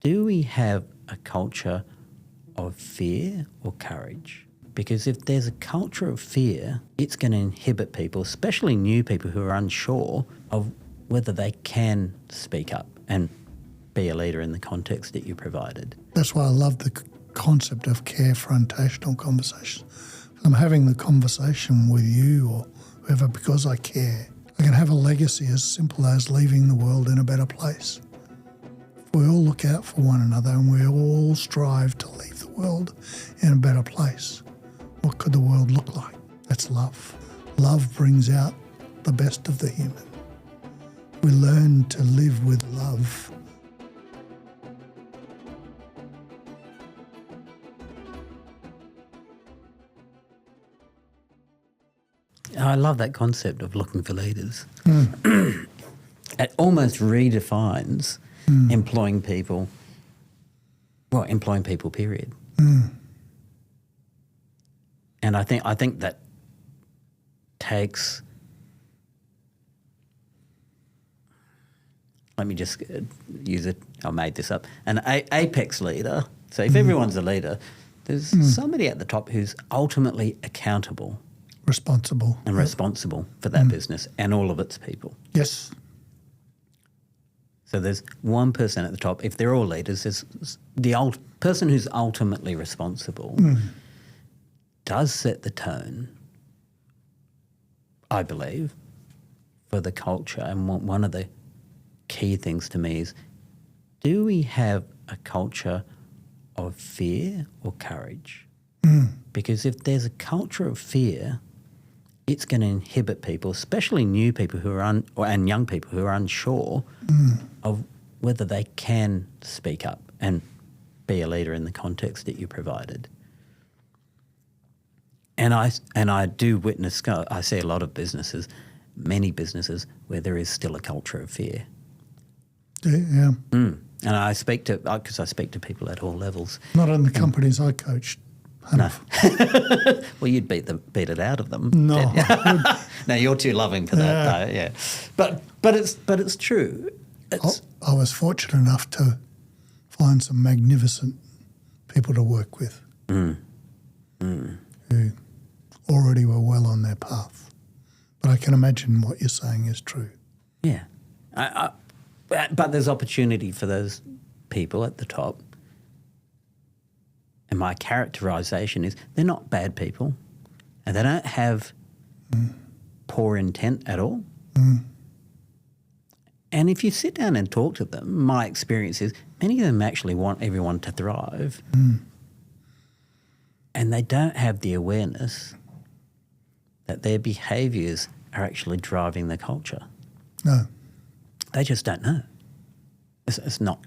Do we have a culture of fear or courage? Because if there's a culture of fear, it's going to inhibit people, especially new people who are unsure of whether they can speak up and be a leader in the context that you provided. That's why I love the concept of carefrontational conversations. I'm having the conversation with you or whoever because I care. I can have a legacy as simple as leaving the world in a better place. If we all look out for one another and we all strive to leave the world in a better place, what could the world look like? That's love. Love brings out the best of the human. We learn to live with love. I love that concept of looking for leaders. It almost redefines employing people, period. And I think that takes, let me just use it, I made this up, an apex leader. So if everyone's a leader, there's somebody at the top who's ultimately accountable. Responsible For that business and all of its people. Yes. So there's one person at the top. If they're all leaders, there's the person who's ultimately responsible does set the tone, I believe, for the culture. And one of the key things to me is, do we have a culture of fear or courage? Because if there's a culture of fear, it's going to inhibit people, especially new people who are and young people who are unsure of whether they can speak up and be a leader in the context that you provided. And I do witness, I see a lot of businesses, many businesses, where there is still a culture of fear. Yeah. And I speak to people at all levels. Not in the companies I coached. No. Well, you'd beat it out of them. No. No, you're too loving for that, though. Yeah. But it's true. I was fortunate enough to find some magnificent people to work with who already were well on their path. But I can imagine what you're saying is true. Yeah. But there's opportunity for those people at the top. And my characterisation is they're not bad people and they don't have poor intent at all. And if you sit down and talk to them, my experience is many of them actually want everyone to thrive. And they don't have the awareness that their behaviours are actually driving the culture. No. They just don't know. It's not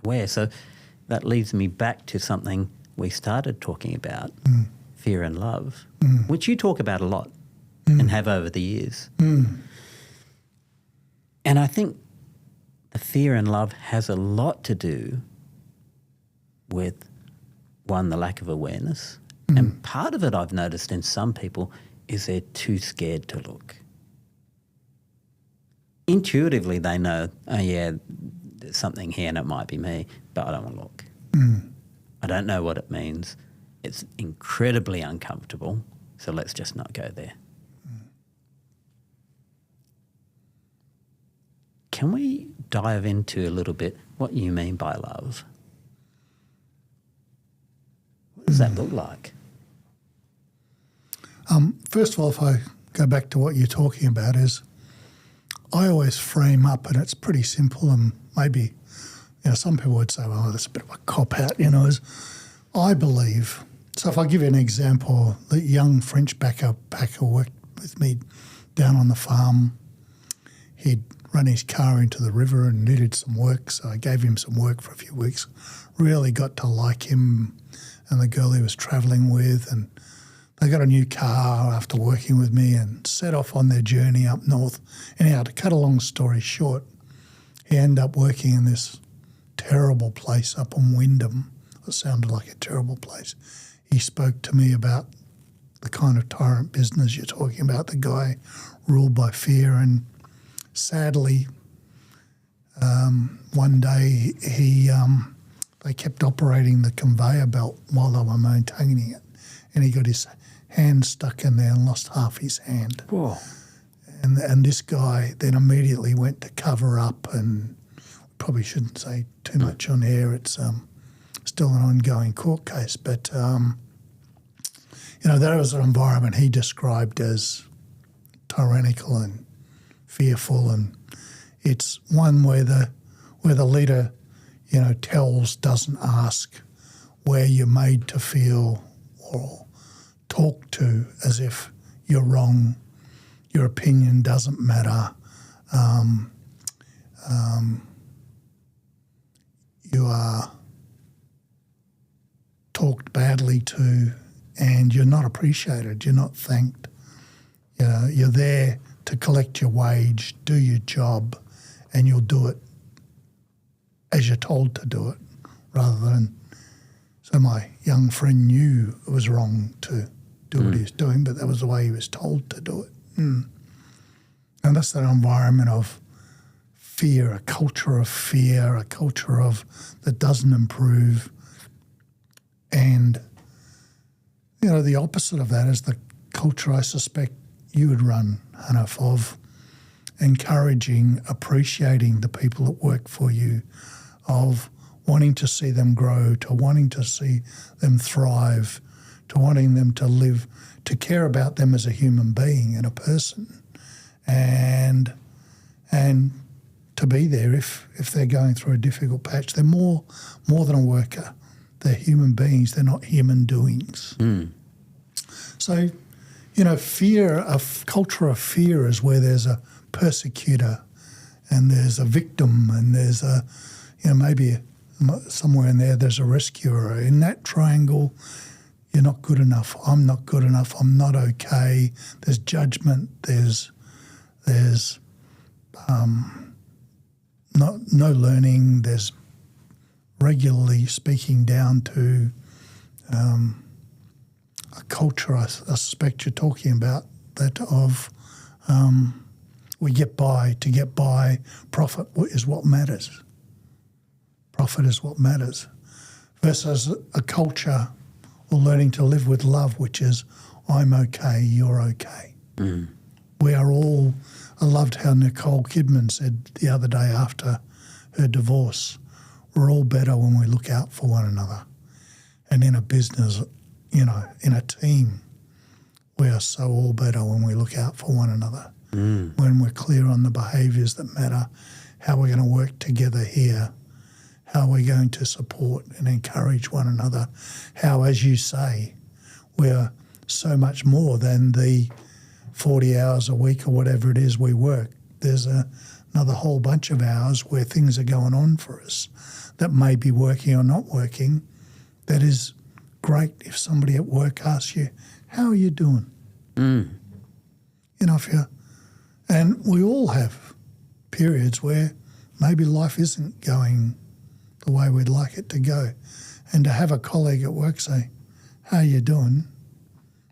aware. So that leads me back to something we started talking about, fear and love, which you talk about a lot and have over the years. And I think the fear and love has a lot to do with, one, the lack of awareness. And part of it I've noticed in some people is they're too scared to look. Intuitively they know, oh yeah, there's something here and it might be me, but I don't want to look. I don't know what it means. It's incredibly uncomfortable, so let's just not go there. Can we dive into a little bit what you mean by love? What does that look like? First of all, if I go back to what you're talking about, is I always frame up, and it's pretty simple, and maybe some people would say, well, that's a bit of a cop-out, is I believe. So if I give you an example, the young French packer worked with me down on the farm. He'd run his car into the river and needed some work, so I gave him some work for a few weeks. Really got to like him and the girl he was travelling with, and they got a new car after working with me and set off on their journey up north. Anyhow, to cut a long story short, he ended up working in this terrible place up on Wyndham. It sounded like a terrible place. He spoke to me about the kind of tyrant business you're talking about, the guy ruled by fear, and sadly, One day they kept operating the conveyor belt while they were maintaining it, and he got his hand stuck in there and lost half his hand. Whoa. And this guy then immediately went to cover up, and probably shouldn't say too much on air. It's still an ongoing court case, but that was an environment he described as tyrannical and fearful, and it's one where the leader, tells, doesn't ask, where you're made to feel or talk to as if you're wrong, your opinion doesn't matter, you are talked badly to, and you're not appreciated, you're not thanked. You're there to collect your wage, do your job, and you'll do it as you're told to do it, rather than. So my young friend knew it was wrong to do what he was doing, but that was the way he was told to do it. And that's that environment of fear, a culture of fear, a culture of that doesn't improve. And, the opposite of that is the culture I suspect you would run, Hanif, of encouraging, appreciating the people that work for you, of wanting to see them grow, to wanting to see them thrive, to wanting them to live, to care about them as a human being and a person, and to be there if they're going through a difficult patch. They're more than a worker. They're human beings. They're not human doings. So, fear, a culture of fear is where there's a persecutor and there's a victim and there's a, maybe somewhere in there's a rescuer. In that triangle, you're not good enough. I'm not good enough. I'm not okay. There's judgment. There's no learning. There's regularly speaking down to a culture I suspect you're talking about, that of we get by. To get by, profit is what matters. Profit is what matters. Versus a culture or learning to live with love, which is I'm okay, you're okay. We are all, I loved how Nicole Kidman said the other day after her divorce, we're all better when we look out for one another. And in a business, in a team, we are so all better when we look out for one another. When we're clear on the behaviours that matter, how we're going to work together here, how we're going to support and encourage one another, how, as you say, we're so much more than the 40 hours a week or whatever it is we work. There's another whole bunch of hours where things are going on for us that may be working or not working. That is great if somebody at work asks you, how are you doing? And we all have periods where maybe life isn't going the way we'd like it to go. And to have a colleague at work say, how are you doing?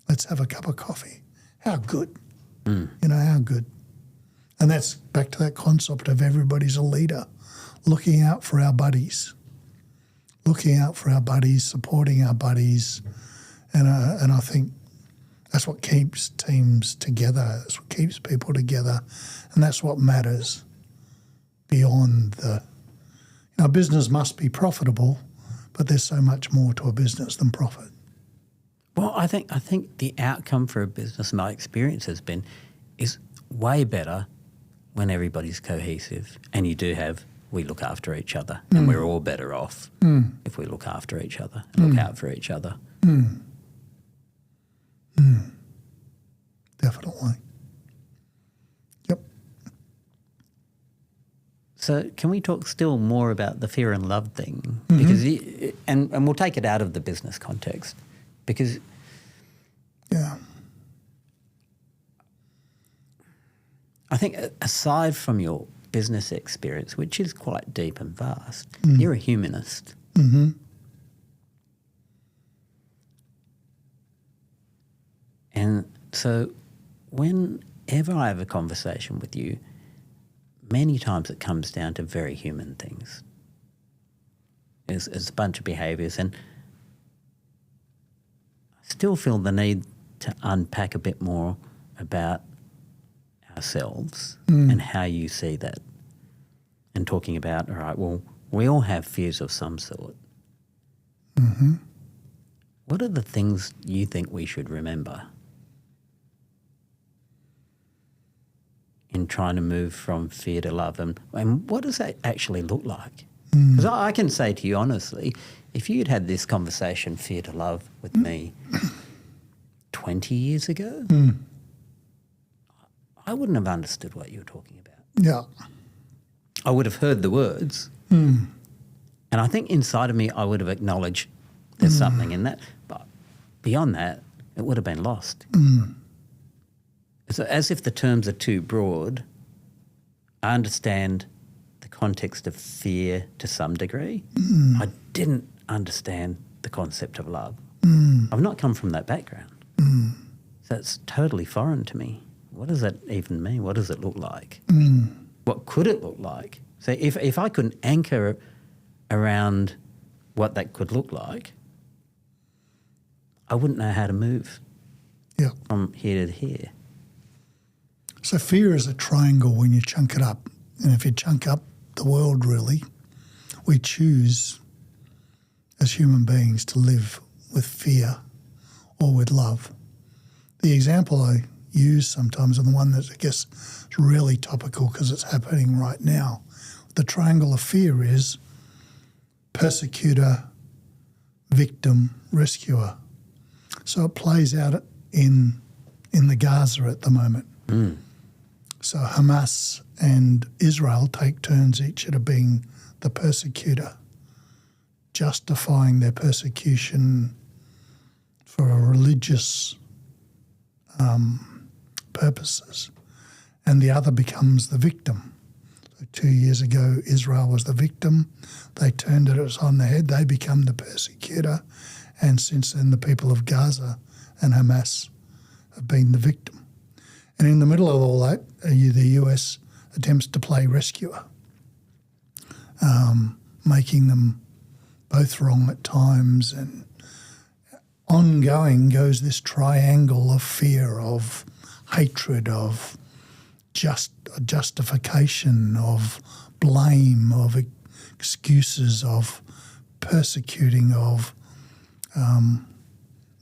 Let's have a cup of coffee. How good? How good? And that's back to that concept of everybody's a leader, looking out for our buddies, supporting our buddies. And I think that's what keeps teams together. That's what keeps people together. And that's what matters beyond the... business must be profitable, but there's so much more to a business than profit. Well, I think the outcome for a business, my experience has been, is way better when everybody's cohesive and you do have, we look after each other and we're all better off if we look after each other and look out for each other. Definitely. Yep. So can we talk still more about the fear and love thing? Because and we'll take it out of the business context, because I think aside from your business experience, which is quite deep and vast, you're a humanist. And so whenever I have a conversation with you, many times it comes down to very human things. It's a bunch of behaviours, and I still feel the need to unpack a bit more about ourselves and how you see that. And talking about, all right, well, we all have fears of some sort. Mm-hmm. What are the things you think we should remember in trying to move from fear to love? And what does that actually look like? Because I can say to you honestly, if you'd had this conversation, fear to love, with me 20 years ago, I wouldn't have understood what you were talking about. Yeah. I would have heard the words. And I think inside of me, I would have acknowledged there's something in that. But beyond that, it would have been lost. It's as if the terms are too broad. I understand the context of fear to some degree. I didn't understand the concept of love. I've not come from that background. So it's totally foreign to me. What does that even mean? What does it look like? What could it look like? So if I couldn't anchor around what that could look like, I wouldn't know how to move from here to here. So fear is a triangle when you chunk it up. And if you chunk up the world, really, we choose as human beings to live with fear or with love. The example I use sometimes, and the one that I guess is really topical because it's happening right now, the triangle of fear is persecutor, victim, rescuer. So it plays out in the Gaza at the moment. So Hamas and Israel take turns each at being the persecutor, justifying their persecution for religious purposes, and the other becomes the victim. So 2 years ago, Israel was the victim. They turned it on the head. They become the persecutor, and since then the people of Gaza and Hamas have been the victim. And in the middle of all that, the US attempts to play rescuer, making them both wrong at times, and ongoing goes this triangle of fear, of hatred, of justification, of blame, of excuses, of persecuting, of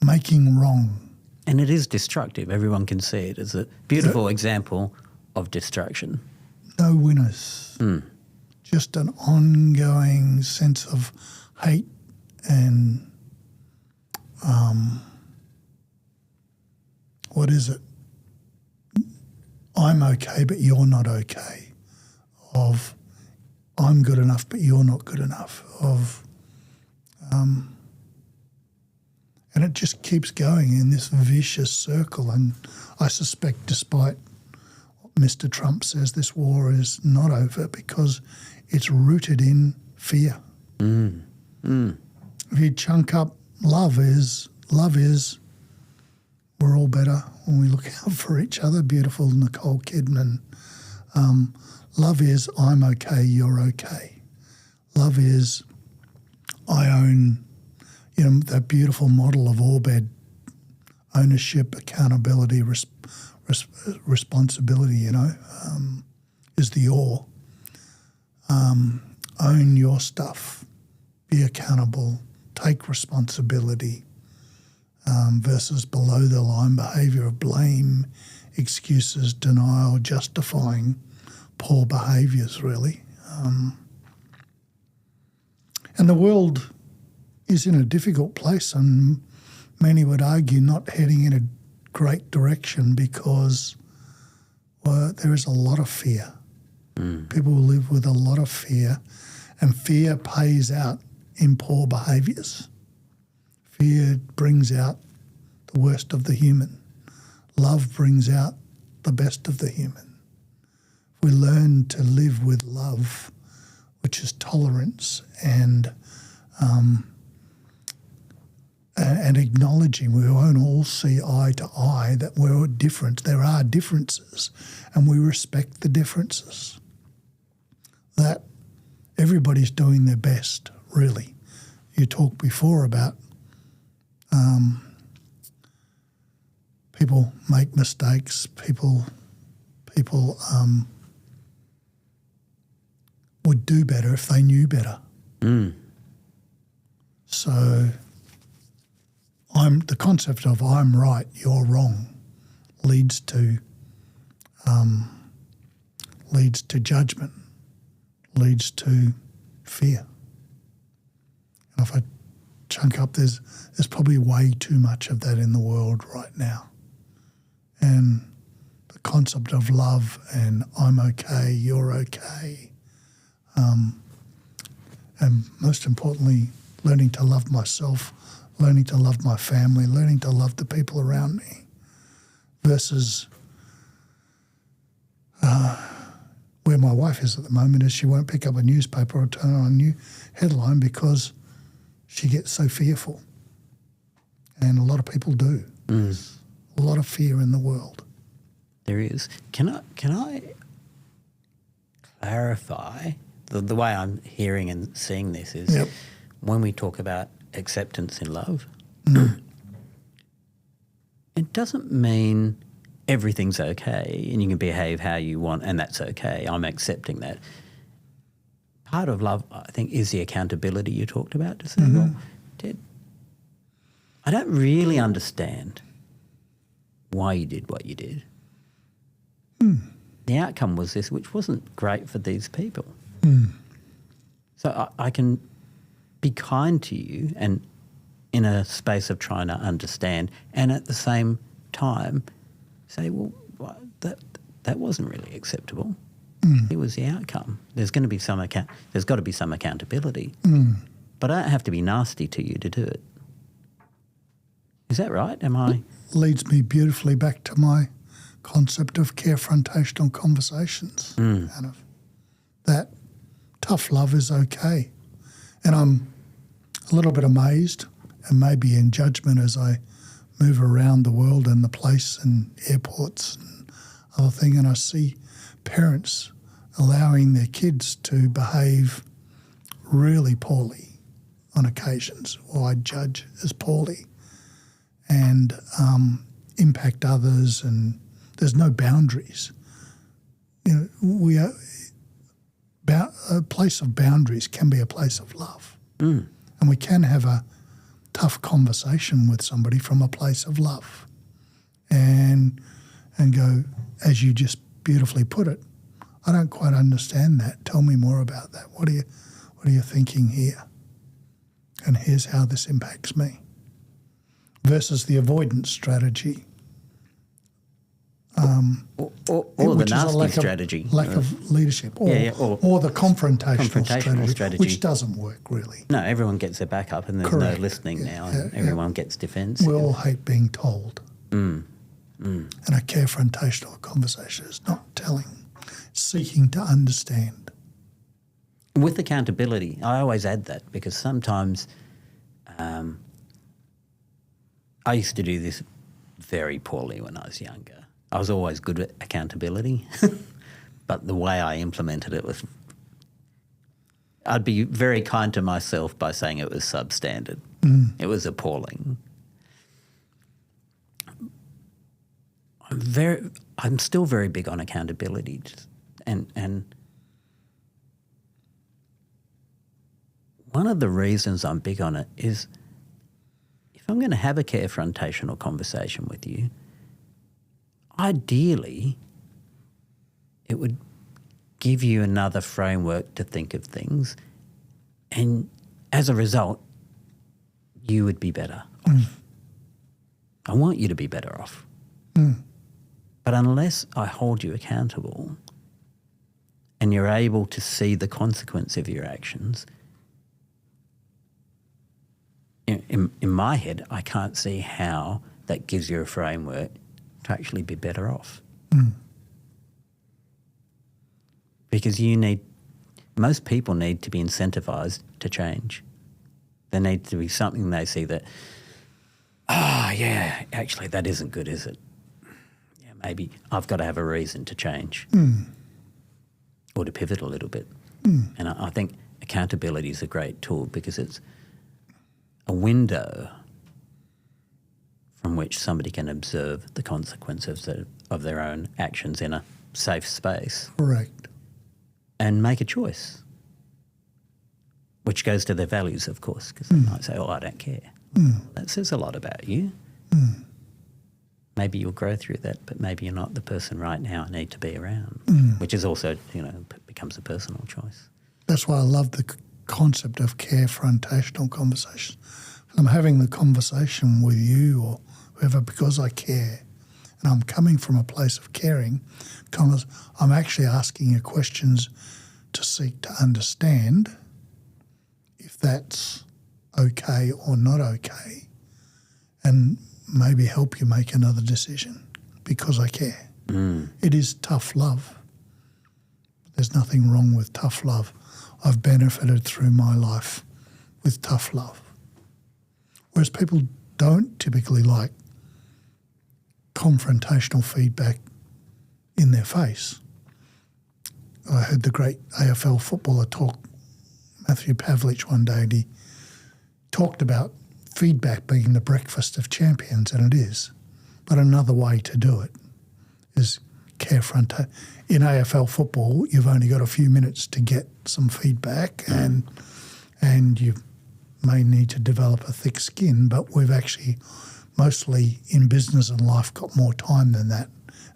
making wrong. And it is destructive. Everyone can see it. It's a beautiful example of destruction. No winners. Just an ongoing sense of hate and what is it? I'm okay, but you're not okay. Of I'm good enough, but you're not good enough. Of and it just keeps going in this vicious circle. And I suspect, despite what Mr. Trump says, this war is not over because it's rooted in fear. If you chunk up love is we're all better when we look out for each other. Beautiful Nicole Kidman. Love is I'm okay, you're okay. Love is I own, that beautiful model of Orbed, ownership, accountability, responsibility, is the or. Own your stuff, be accountable, take responsibility, versus below the line behaviour of blame, excuses, denial, justifying poor behaviours, really. And the world is in a difficult place, and many would argue not heading in a great direction because there is a lot of fear. People live with a lot of fear, and fear pays out in poor behaviours. Fear brings out the worst of the human. Love brings out the best of the human. If we learn to live with love, which is tolerance and acknowledging we won't all see eye to eye, that we're different. There are differences, and we respect the differences. that everybody's doing their best, really. You talked before about people make mistakes, people would do better if they knew better. So the concept of I'm right, you're wrong leads to judgment, leads to fear. And if I chunk up, there's probably way too much of that in the world right now. And the concept of love and I'm okay, you're okay, and most importantly, learning to love myself, learning to love my family, learning to love the people around me, versus where my wife is at the moment is she won't pick up a newspaper or turn on a new headline because she gets so fearful. And a lot of people do. There's a lot of fear in the world. There is. Can I clarify the way I'm hearing and seeing this is when we talk about acceptance in love, it doesn't mean everything's okay and you can behave how you want and that's okay. I'm accepting that. Part of love, I think, is the accountability you talked about. To say, well, Ted, I don't really understand why you did what you did. The outcome was this, which wasn't great for these people. So I can be kind to you and in a space of trying to understand and at the same time say, well, that wasn't really acceptable. It was the outcome. There's got to be some accountability. But I don't have to be nasty to you to do it. Is that right? Am I? Leads me beautifully back to my concept of carefrontational conversations. Kind of that tough love is okay. And I'm a little bit amazed and maybe in judgment as I move around the world and the place and airports and other thing, and I see parents allowing their kids to behave really poorly on occasions, or I judge as poorly, and impact others, and there's no boundaries. You know, a place of boundaries can be a place of love. And we can have a tough conversation with somebody from a place of love and go, as you just beautifully put it, I don't quite understand that. Tell me more about that. What are you thinking here? And here's how this impacts me. Versus the avoidance strategy. Or the nasty strategy. Lack of leadership. Or the confrontational strategy, which doesn't work really. No, everyone gets their back up and there's no listening now and everyone gets defensive. We all hate being told. And a carefrontational conversation is not telling, it's seeking to understand. With accountability, I always add that because sometimes I used to do this very poorly when I was younger. I was always good at accountability, but the way I implemented it was I'd be very kind to myself by saying it was substandard. It was appalling. I'm still very big on accountability, and one of the reasons I'm big on it is if I'm going to have a carefrontational conversation with you, ideally it would give you another framework to think of things, and as a result, you would be better off. I want you to be better off. But unless I hold you accountable and you're able to see the consequence of your actions, in my head, I can't see how that gives you a framework to actually be better off. Because most people need to be incentivized to change. There needs to be something they see that, actually that isn't good, is it? Maybe I've got to have a reason to change or to pivot a little bit. And I think accountability is a great tool because it's a window from which somebody can observe the consequences of their own actions in a safe space. Correct. And make a choice, which goes to their values, of course, because they might say, oh, I don't care. That says a lot about you. Maybe you'll grow through that, but maybe you're not the person right now I need to be around, which is also, becomes a personal choice. That's why I love the concept of carefrontational conversations. I'm having the conversation with you or whoever because I care, and I'm coming from a place of caring because I'm actually asking you questions to seek to understand if that's okay or not okay, and maybe help you make another decision because I care. It is tough love. There's nothing wrong with tough love. I've benefited through my life with tough love. Whereas people don't typically like confrontational feedback in their face. I heard the great AFL footballer talk, Matthew Pavlich, one day, and he talked about feedback being the breakfast of champions, and it is. But another way to do it is carefrontation. In AFL football, you've only got a few minutes to get some feedback, and you may need to develop a thick skin, but we've actually mostly in business and life got more time than that,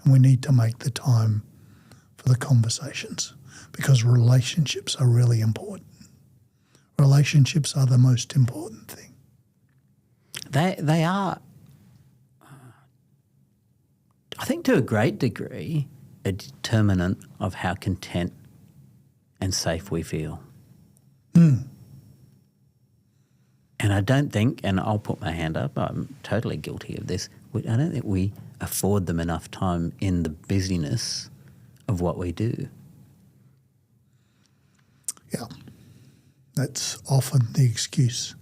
and we need to make the time for the conversations because relationships are really important. Relationships are the most important thing. They are, I think to a great degree, a determinant of how content and safe we feel. And I don't think, and I'll put my hand up, I'm totally guilty of this, I don't think we afford them enough time in the busyness of what we do. Yeah. That's often the excuse.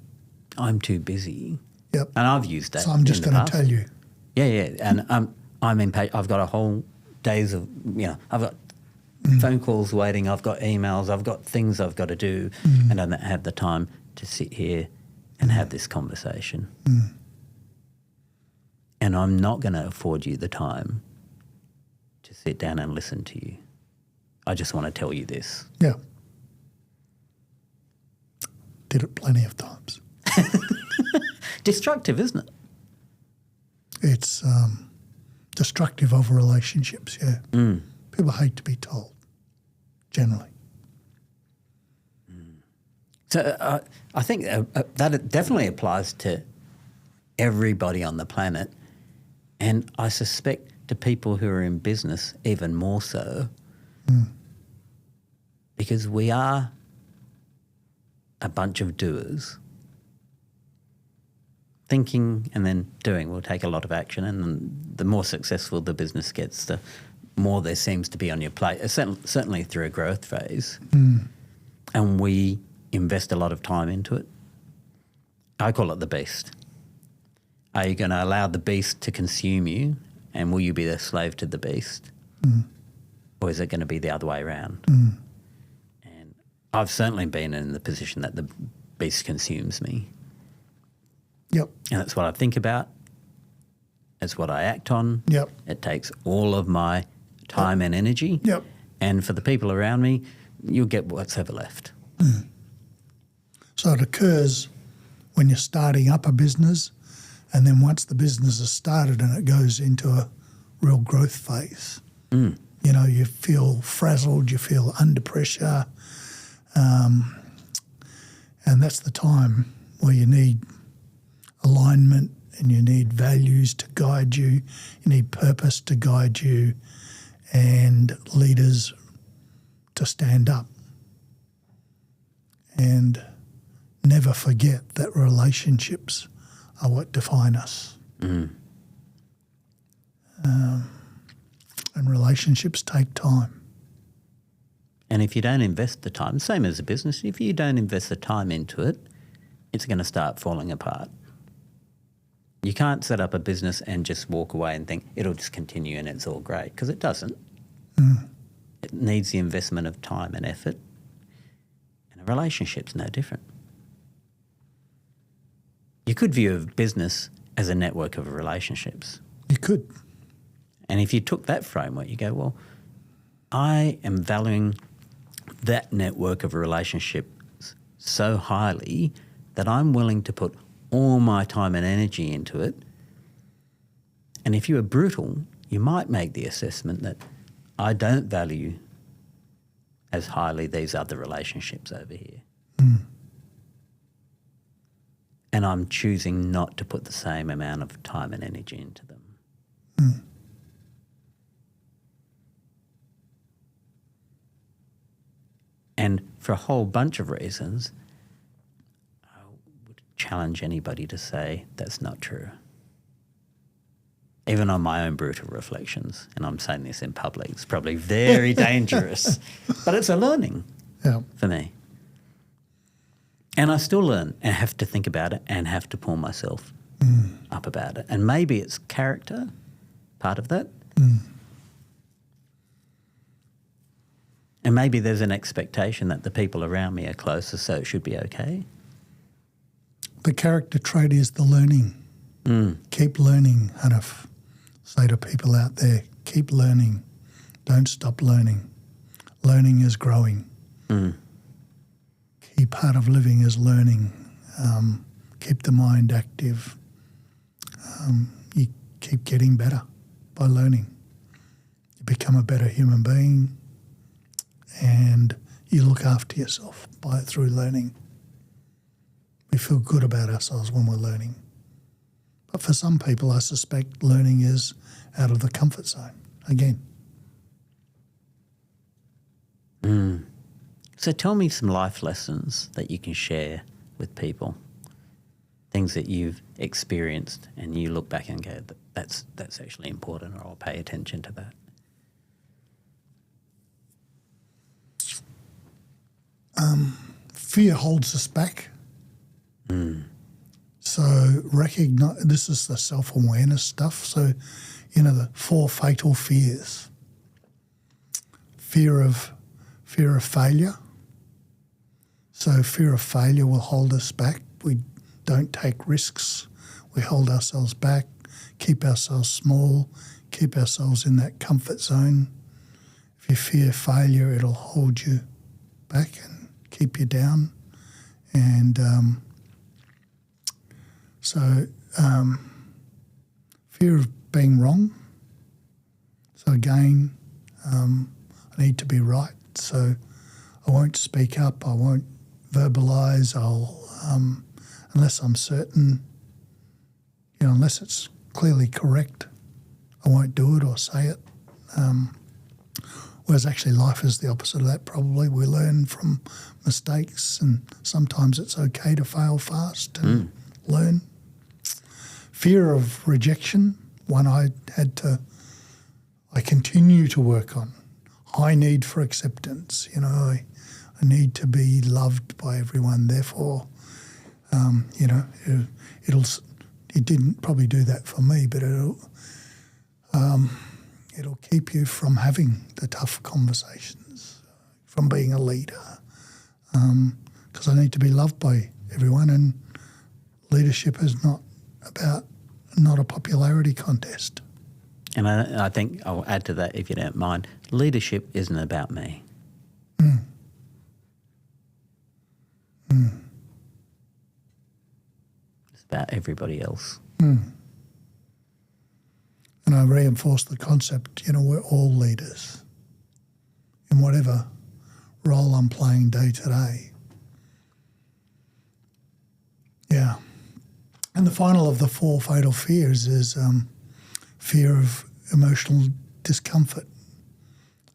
I'm too busy. Yep. And I've used that. So I'm just going to tell you. Yeah. And I'm impatient. I've got a whole days of, I've got phone calls waiting, I've got emails, I've got things I've got to do, and I don't have the time to sit here and have this conversation. And I'm not going to afford you the time to sit down and listen to you. I just want to tell you this. Yeah. Did it plenty of times. Destructive, isn't it? It's destructive of relationships, yeah. People hate to be told, generally. So I think that definitely applies to everybody on the planet, and I suspect to people who are in business even more so, because we are a bunch of doers. Thinking and then doing will take a lot of action, and the more successful the business gets, the more there seems to be on your plate, certainly through a growth phase. And we invest a lot of time into it. I call it the beast. Are you going to allow the beast to consume you, and will you be the slave to the beast? Or is it going to be the other way around? And I've certainly been in the position that the beast consumes me. Yep. And that's what I think about. It's what I act on. Yep. It takes all of my time and energy. Yep. And for the people around me, you'll get what's ever left. So it occurs when you're starting up a business, and then once the business is started and it goes into a real growth phase, you feel frazzled, you feel under pressure, and that's the time where you need alignment and you need values to guide you, you need purpose to guide you, and leaders to stand up. And never forget that relationships are what define us. And relationships take time. And if you don't invest the time, same as a business, if you don't invest the time into it, it's going to start falling apart. You can't set up a business and just walk away and think it'll just continue and it's all great, because it doesn't. It needs the investment of time and effort. And a relationship's no different. You could view a business as a network of relationships. You could. And if you took that framework, you go, well, I am valuing that network of relationships so highly that I'm willing to put all my time and energy into it. And if you were brutal, you might make the assessment that I don't value as highly these other relationships over here. Mm. And I'm choosing not to put the same amount of time and energy into them. Mm. And for a whole bunch of reasons, I would challenge anybody to say that's not true. Even on my own brutal reflections, and I'm saying this in public, it's probably very dangerous, but it's a learning for me. And I still learn and have to think about it and have to pull myself up about it. And maybe it's character, part of that. And maybe there's an expectation that the people around me are closer, so it should be okay. The character trait is the learning. Keep learning, Hanif. Say to people out there, keep learning. Don't stop learning. Learning is growing. Key part of living is learning. Keep the mind active. You keep getting better by learning. You become a better human being and you look after yourself through learning. We feel good about ourselves when we're learning. But for some people, I suspect learning is out of the comfort zone again. So tell me some life lessons that you can share with people, things that you've experienced and you look back and go, that's actually important, or I'll pay attention to that. Fear holds us back. So recognize, this is the self-awareness stuff. So, the 4 fatal fears. Fear of failure. So fear of failure will hold us back. We don't take risks. We hold ourselves back, keep ourselves small, keep ourselves in that comfort zone. If you fear failure, it'll hold you back and keep you down. And fear of being wrong. So again, I need to be right. So I won't speak up. I won't verbalise. Unless I'm certain, unless it's clearly correct, I won't do it or say it. Whereas actually life is the opposite of that probably. We learn from mistakes and sometimes it's okay to fail fast and learn. Fear of rejection, one I continue to work on. High need for acceptance. I need to be loved by everyone. Therefore, it didn't probably do that for me, but it'll keep you from having the tough conversations, from being a leader, because I need to be loved by everyone, and leadership is not a popularity contest. And I think I'll add to that, if you don't mind, leadership isn't about me. It's about everybody else. And I reinforce the concept, we're all leaders in whatever role I'm playing day to day. Yeah. And the final of the 4 fatal fears is fear of emotional discomfort.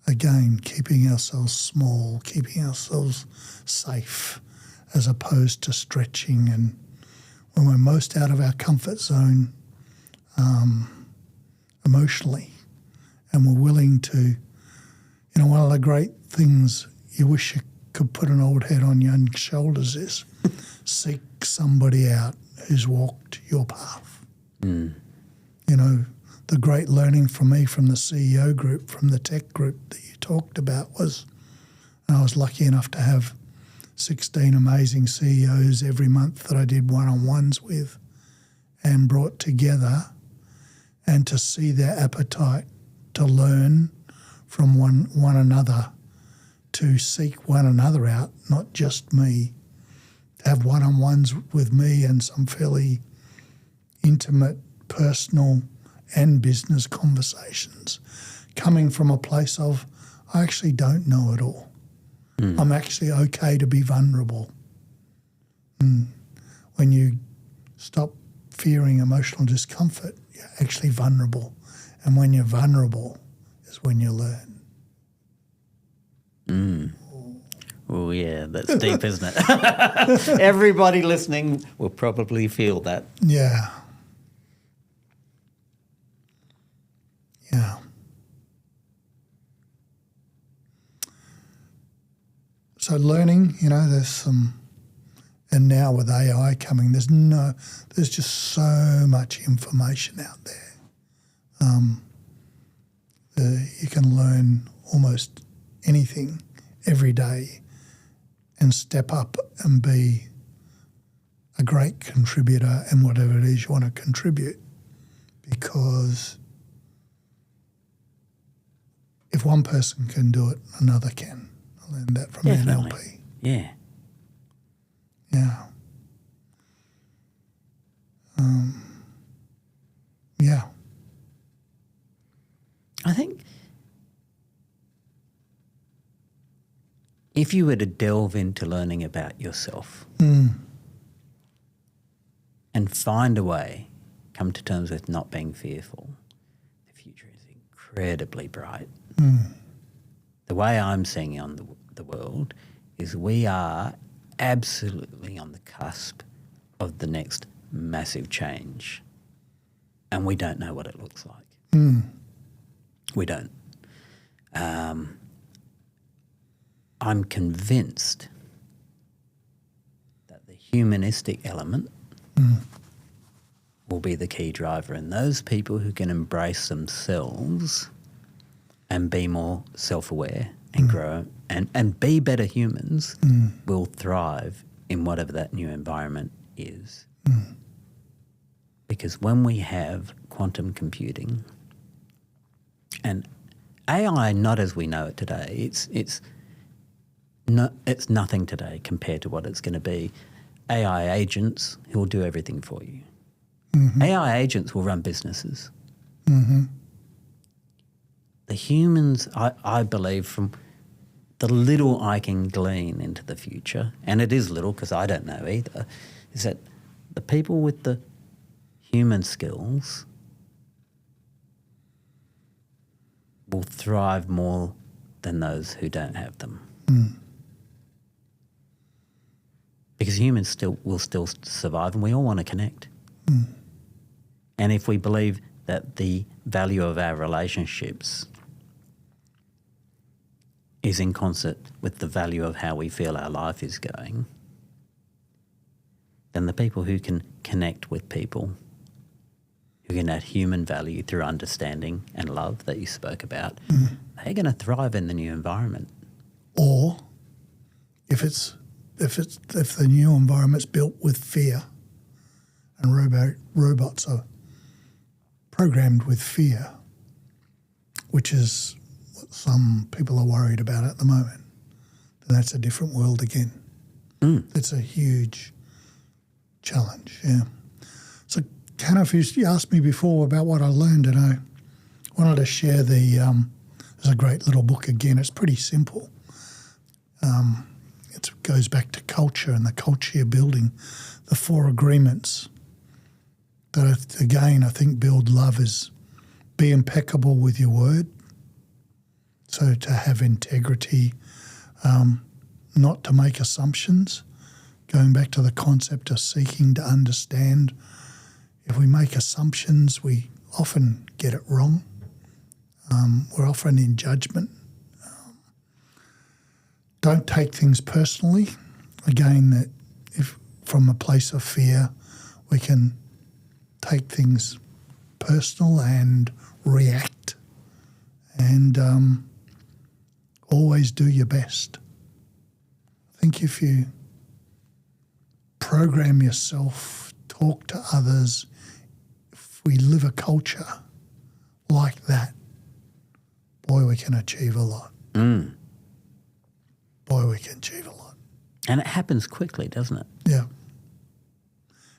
Again, keeping ourselves small, keeping ourselves safe as opposed to stretching. And when we're most out of our comfort zone emotionally and we're willing to, one of the great things you wish you could put an old head on your shoulders is seek somebody out who's walked your path. The great learning for me from the CEO group, from the tech group that you talked about was, and I was lucky enough to have 16 amazing CEOs every month that I did one-on-ones with and brought together, and to see their appetite to learn from one another, to seek one another out, not just me, to have one-on-ones with me and some fairly intimate, personal and business conversations, coming from a place of, I actually don't know it all. I'm actually okay to be vulnerable. When you stop fearing emotional discomfort, you're actually vulnerable. And when you're vulnerable is when you learn. Oh, yeah, that's deep, isn't it? Everybody listening will probably feel that. Yeah. Yeah. So learning, there's some, and now with AI coming, there's just so much information out there. You can learn almost anything every day and step up and be a great contributor in whatever it is you want to contribute, because if one person can do it, another can. I learned that from Definitely. NLP. Yeah. Yeah. Yeah. I think if you were to delve into learning about yourself and find a way, come to terms with not being fearful, the future is incredibly bright. The way I'm seeing on the world is we are absolutely on the cusp of the next massive change, and we don't know what it looks like. We don't. I'm convinced that the humanistic element will be the key driver, and those people who can embrace themselves and be more self-aware and grow and be better humans will thrive in whatever that new environment is. Because when we have quantum computing and AI, not as we know it today, it's nothing today compared to what it's going to be. AI agents who will do everything for you. AI agents will run businesses. The humans, I believe, from the little I can glean into the future, and it is little because I don't know either, is that the people with the human skills will thrive more than those who don't have them. Because humans will still survive, and we all want to connect. And if we believe that the value of our relationships is in concert with the value of how we feel our life is going, then the people who can connect with people, who can add human value through understanding and love that you spoke about, they're going to thrive in the new environment. Or if the new environment's built with fear and robots are programmed with fear, which is what some people are worried about at the moment, then that's a different world again. It's a huge challenge, yeah. So, Hanif, you asked me before about what I learned, and I wanted to share there's a great little book again. It's pretty simple. It goes back to culture and the culture you're building, the 4 agreements that, again, I think build love is be impeccable with your word, so to have integrity, not to make assumptions, going back to the concept of seeking to understand. If we make assumptions, we often get it wrong. We're often in judgment. Don't take things personally. Again, that if from a place of fear, we can take things personal and react, and always do your best. I think if you program yourself, talk to others, if we live a culture like that, boy, we can achieve a lot. Boy, we can achieve a lot. And it happens quickly, doesn't it? Yeah.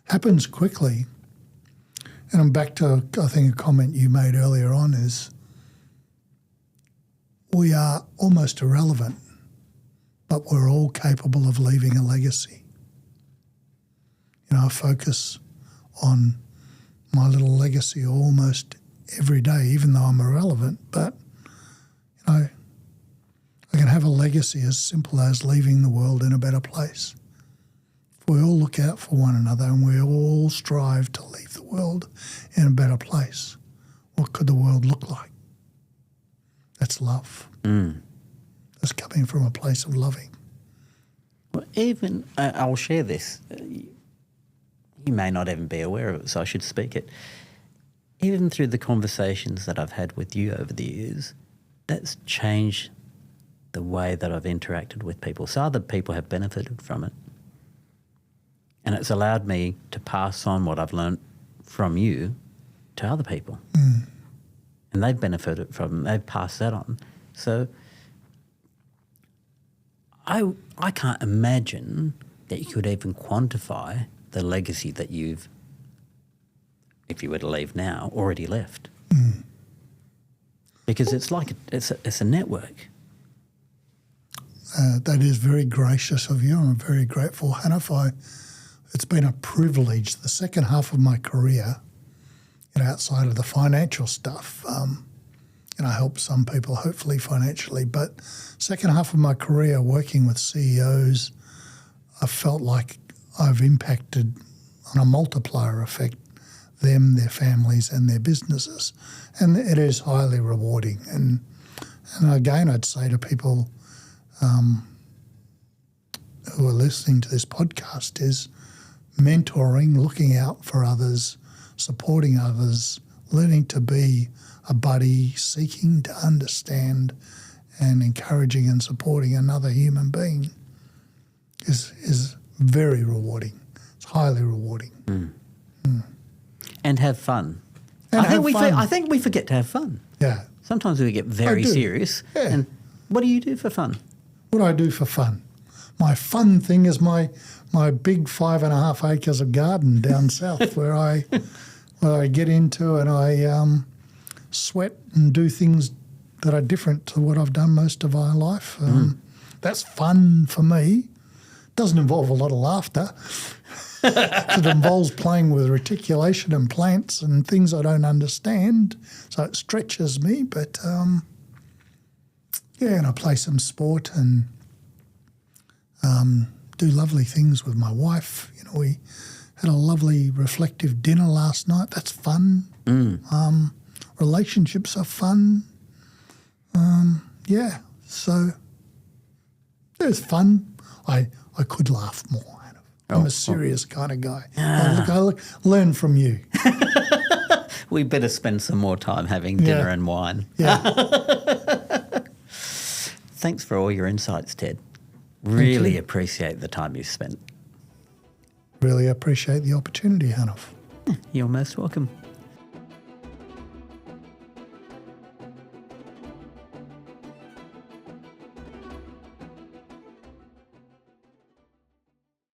Happens quickly. And I'm back to, I think, a comment you made earlier on is we are almost irrelevant, but we're all capable of leaving a legacy. You know, I focus on my little legacy almost every day, even though I'm irrelevant, but, you know, I can have a legacy as simple as leaving the world in a better place. If we all look out for one another and we all strive to leave the world in a better place, what could the world look like? That's love. That's coming from a place of loving. Well, even, I'll share this. You may not even be aware of it, so I should speak it. Even through the conversations that I've had with you over the years, that's changed the way that I've interacted with people. So other people have benefited from it. And it's allowed me to pass on what I've learned from you to other people. And they've benefited from it. They've passed that on. So I can't imagine that you could even quantify the legacy that you've, if you were to leave now, already left. Because it's like it's a network. That is very gracious of you. I'm very grateful, Hanif. It's been a privilege. The second half of my career, you know, outside of the financial stuff, I help some people hopefully financially, but second half of my career working with CEOs, I felt like I've impacted on a multiplier effect them, their families and their businesses. And it is highly rewarding. And again, I'd say to people who are listening to this podcast is mentoring, looking out for others, supporting others, learning to be a buddy, seeking to understand and encouraging and supporting another human being is very rewarding. It's highly rewarding. And have fun. And I think we forget to have fun. Yeah. Sometimes we get very serious. Yeah. And what do you do for fun? What do I do for fun? My fun thing is my big 5.5 acres of garden down south where I get into and I sweat and do things that are different to what I've done most of my life. That's fun for me. Doesn't involve a lot of laughter. It involves playing with reticulation and plants and things I don't understand, so it stretches me. But and I play some sport and do lovely things with my wife. You know, we had a lovely reflective dinner last night. That's fun. Relationships are fun. So there's fun. I could laugh more. I'm a serious kind of guy. I learn from you. We better spend some more time having dinner and wine. Yeah. Thanks for all your insights, Ted. Really appreciate the time you've spent. Really appreciate the opportunity, Hanif. You're most welcome.